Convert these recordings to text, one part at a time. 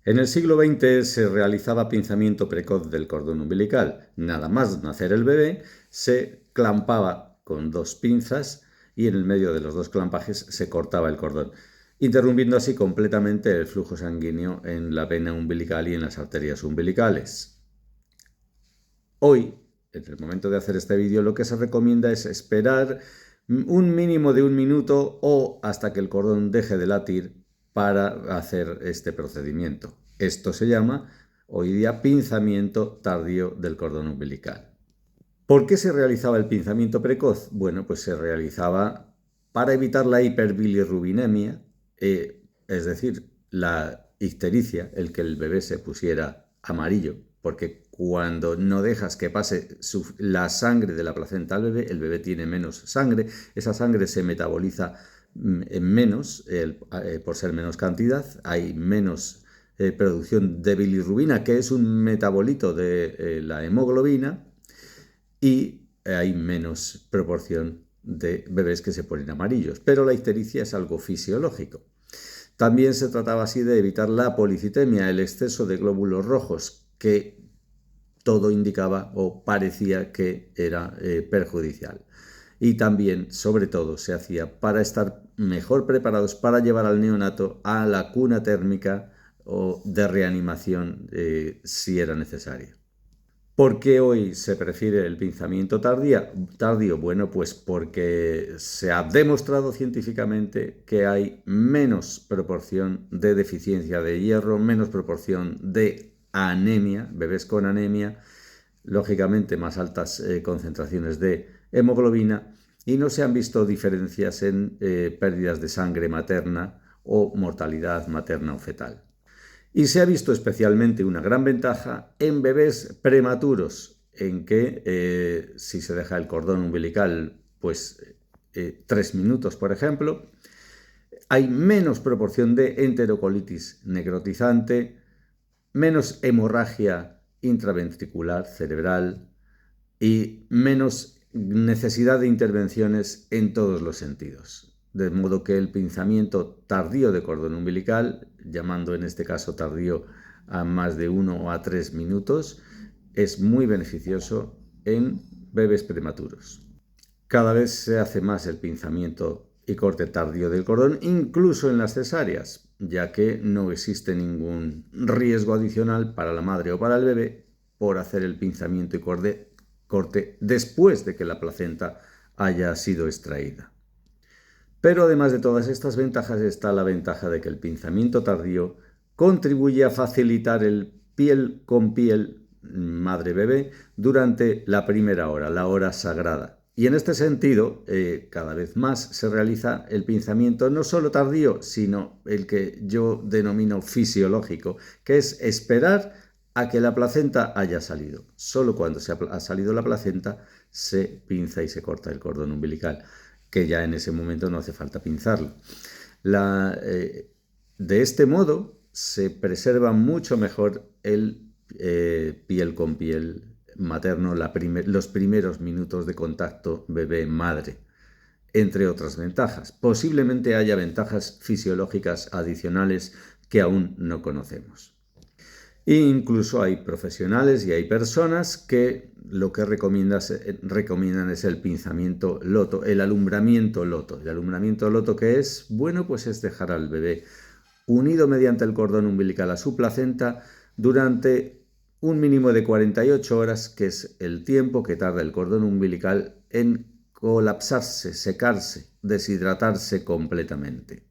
En el siglo XX se realizaba pinzamiento precoz del cordón umbilical. Nada más nacer el bebé, se clampaba con dos pinzas y en el medio de los dos clampajes se cortaba el cordón, interrumpiendo así completamente el flujo sanguíneo en la vena umbilical y en las arterias umbilicales. Hoy, en el momento de hacer este vídeo, lo que se recomienda es esperar un mínimo de 1 minuto o hasta que el cordón deje de latir para hacer este procedimiento. Esto se llama hoy día pinzamiento tardío del cordón umbilical. ¿Por qué se realizaba el pinzamiento precoz? Bueno, pues se realizaba para evitar la hiperbilirrubinemia, es decir, la ictericia, el que el bebé se pusiera amarillo, porque cuando no dejas que pase la sangre de la placenta al bebé, el bebé tiene menos sangre, esa sangre se metaboliza menos, por ser menos cantidad, hay menos producción de bilirrubina, que es un metabolito de la hemoglobina, y hay menos proporción de bebés que se ponen amarillos, pero la ictericia es algo fisiológico. También se trataba así de evitar la policitemia, el exceso de glóbulos rojos, que todo indicaba o parecía que era perjudicial. Y también, sobre todo, se hacía para estar mejor preparados para llevar al neonato a la cuna térmica o de reanimación si era necesario. ¿Por qué hoy se prefiere el pinzamiento tardío? Bueno, pues porque se ha demostrado científicamente que hay menos proporción de deficiencia de hierro, menos proporción de anemia, bebés con anemia, lógicamente más altas concentraciones de hemoglobina, y no se han visto diferencias en pérdidas de sangre materna o mortalidad materna o fetal. Y se ha visto especialmente una gran ventaja en bebés prematuros, en que si se deja el cordón umbilical, pues 3 minutos, por ejemplo, hay menos proporción de enterocolitis necrotizante, menos hemorragia intraventricular cerebral y menos necesidad de intervenciones en todos los sentidos. De modo que el pinzamiento tardío de cordón umbilical, llamando en este caso tardío a más de 1 o a 3 minutos, es muy beneficioso en bebés prematuros. Cada vez se hace más el pinzamiento y corte tardío del cordón, incluso en las cesáreas, ya que no existe ningún riesgo adicional para la madre o para el bebé por hacer el pinzamiento y corte después de que la placenta haya sido extraída. Pero además de todas estas ventajas está la ventaja de que el pinzamiento tardío contribuye a facilitar el piel con piel madre-bebé durante la primera hora, la hora sagrada. Y en este sentido, cada vez más se realiza el pinzamiento no solo tardío, sino el que yo denomino fisiológico, que es esperar a que la placenta haya salido. Solo cuando ha salido la placenta se pinza y se corta el cordón umbilical, que ya en ese momento no hace falta pinzarlo. De este modo se preserva mucho mejor el piel con piel materno, los primeros minutos de contacto bebé-madre, entre otras ventajas. Posiblemente haya ventajas fisiológicas adicionales que aún no conocemos. E incluso hay profesionales y hay personas que lo que recomiendan es el pinzamiento loto, el alumbramiento loto. ¿El alumbramiento loto qué es? Bueno, pues es dejar al bebé unido mediante el cordón umbilical a su placenta durante un mínimo de 48 horas, que es el tiempo que tarda el cordón umbilical en colapsarse, secarse, deshidratarse completamente.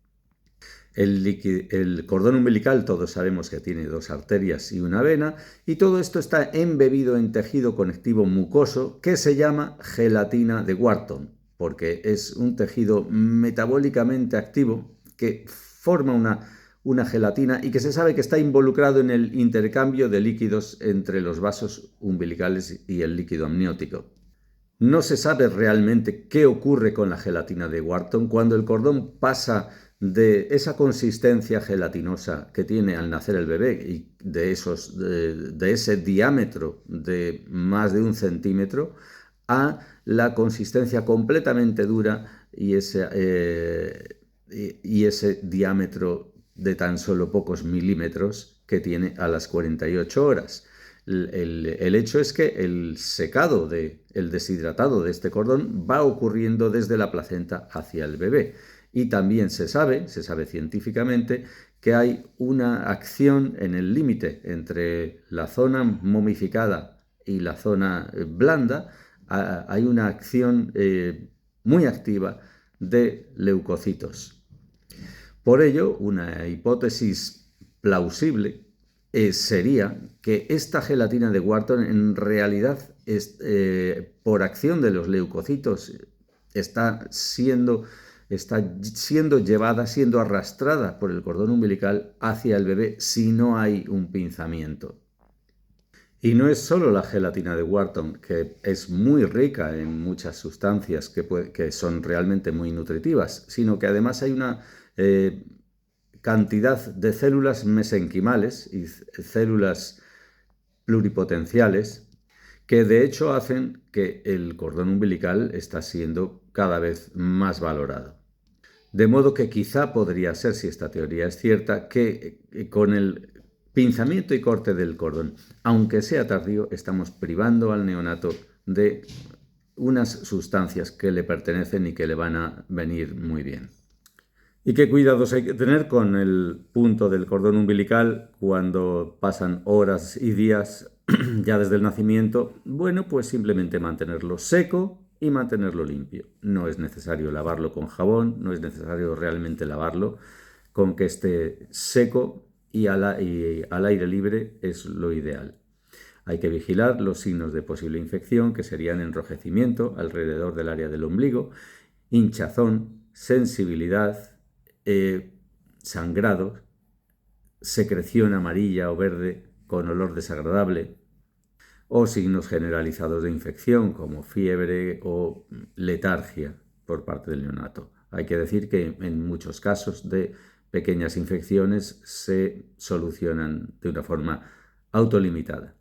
El cordón umbilical, todos sabemos que tiene 2 arterias y una vena, y todo esto está embebido en tejido conectivo mucoso que se llama gelatina de Wharton, porque es un tejido metabólicamente activo que forma una gelatina y que se sabe que está involucrado en el intercambio de líquidos entre los vasos umbilicales y el líquido amniótico. No se sabe realmente qué ocurre con la gelatina de Wharton cuando el cordón pasa de esa consistencia gelatinosa que tiene al nacer el bebé y de ese diámetro de más de 1 centímetro a la consistencia completamente dura y ese diámetro de tan solo pocos milímetros que tiene a las 48 horas. El hecho es que el secado, el deshidratado de este cordón va ocurriendo desde la placenta hacia el bebé. Y también se sabe científicamente, que hay una acción en el límite entre la zona momificada y la zona blanda. Hay una acción muy activa de leucocitos. Por ello, una hipótesis plausible sería que esta gelatina de Wharton en realidad por acción de los leucocitos está siendo llevada, siendo arrastrada por el cordón umbilical hacia el bebé si no hay un pinzamiento. Y no es solo la gelatina de Wharton, que es muy rica en muchas sustancias que son realmente muy nutritivas, sino que además hay una cantidad de células mesenquimales y células pluripotenciales que de hecho hacen que el cordón umbilical está siendo cada vez más valorado. De modo que quizá podría ser, si esta teoría es cierta, que con el pinzamiento y corte del cordón, aunque sea tardío, estamos privando al neonato de unas sustancias que le pertenecen y que le van a venir muy bien. ¿Y qué cuidados hay que tener con el punto del cordón umbilical cuando pasan horas y días ya desde el nacimiento? Bueno, pues simplemente mantenerlo seco y mantenerlo limpio. No es necesario lavarlo con jabón, no es necesario realmente lavarlo. Con que esté seco y al aire libre es lo ideal. Hay que vigilar los signos de posible infección, que serían enrojecimiento alrededor del área del ombligo, hinchazón, sensibilidad, sangrado, secreción amarilla o verde con olor desagradable, o signos generalizados de infección como fiebre o letargia por parte del neonato. Hay que decir que en muchos casos de pequeñas infecciones se solucionan de una forma autolimitada.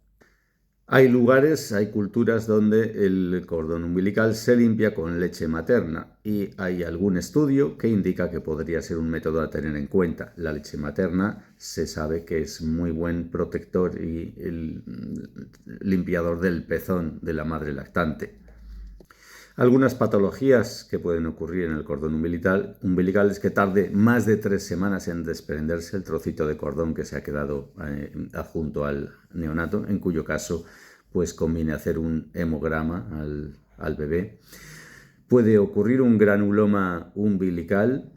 Hay lugares, hay culturas donde el cordón umbilical se limpia con leche materna y hay algún estudio que indica que podría ser un método a tener en cuenta. La leche materna se sabe que es muy buen protector y el limpiador del pezón de la madre lactante. Algunas patologías que pueden ocurrir en el cordón umbilical es que tarde más de 3 semanas en desprenderse el trocito de cordón que se ha quedado adjunto al neonato, en cuyo caso pues conviene hacer un hemograma al bebé. Puede ocurrir un granuloma umbilical,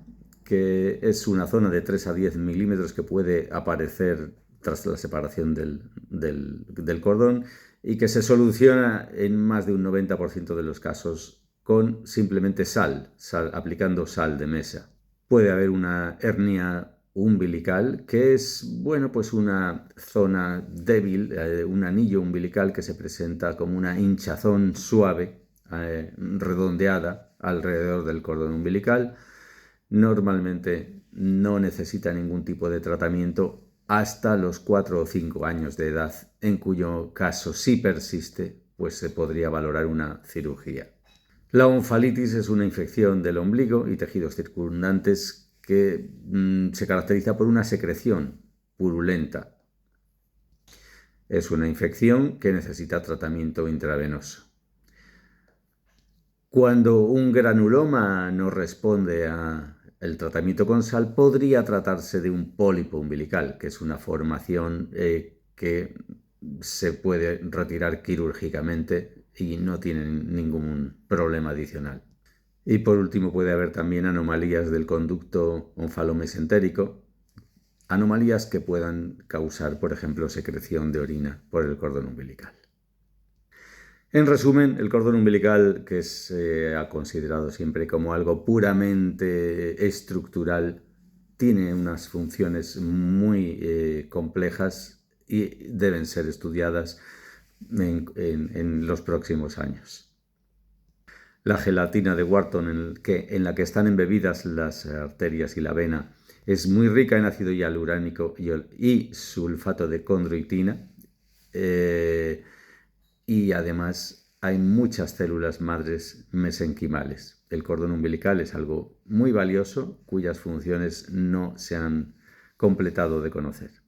que es una zona de 3 a 10 milímetros que puede aparecer tras la separación del cordón y que se soluciona en más de un 90% de los casos con simplemente sal, aplicando sal de mesa. Puede haber una hernia umbilical, que es, bueno, pues una zona débil, un anillo umbilical que se presenta como una hinchazón suave, redondeada alrededor del cordón umbilical. Normalmente no necesita ningún tipo de tratamiento hasta los 4 o 5 años de edad, en cuyo caso, si persiste, pues se podría valorar una cirugía. La onfalitis es una infección del ombligo y tejidos circundantes que se caracteriza por una secreción purulenta. Es una infección que necesita tratamiento intravenoso. Cuando un granuloma no responde al tratamiento con sal, podría tratarse de un pólipo umbilical, que es una formación que se puede retirar quirúrgicamente y no tiene ningún problema adicional. Y por último puede haber también anomalías del conducto onfalomesentérico, anomalías que puedan causar, por ejemplo, secreción de orina por el cordón umbilical. En resumen, el cordón umbilical, que se ha considerado siempre como algo puramente estructural, tiene unas funciones muy complejas y deben ser estudiadas en los próximos años. La gelatina de Wharton, en la que están embebidas las arterias y la vena, es muy rica en ácido hialurónico y sulfato de condroitina. Y además hay muchas células madres mesenquimales. El cordón umbilical es algo muy valioso cuyas funciones no se han completado de conocer.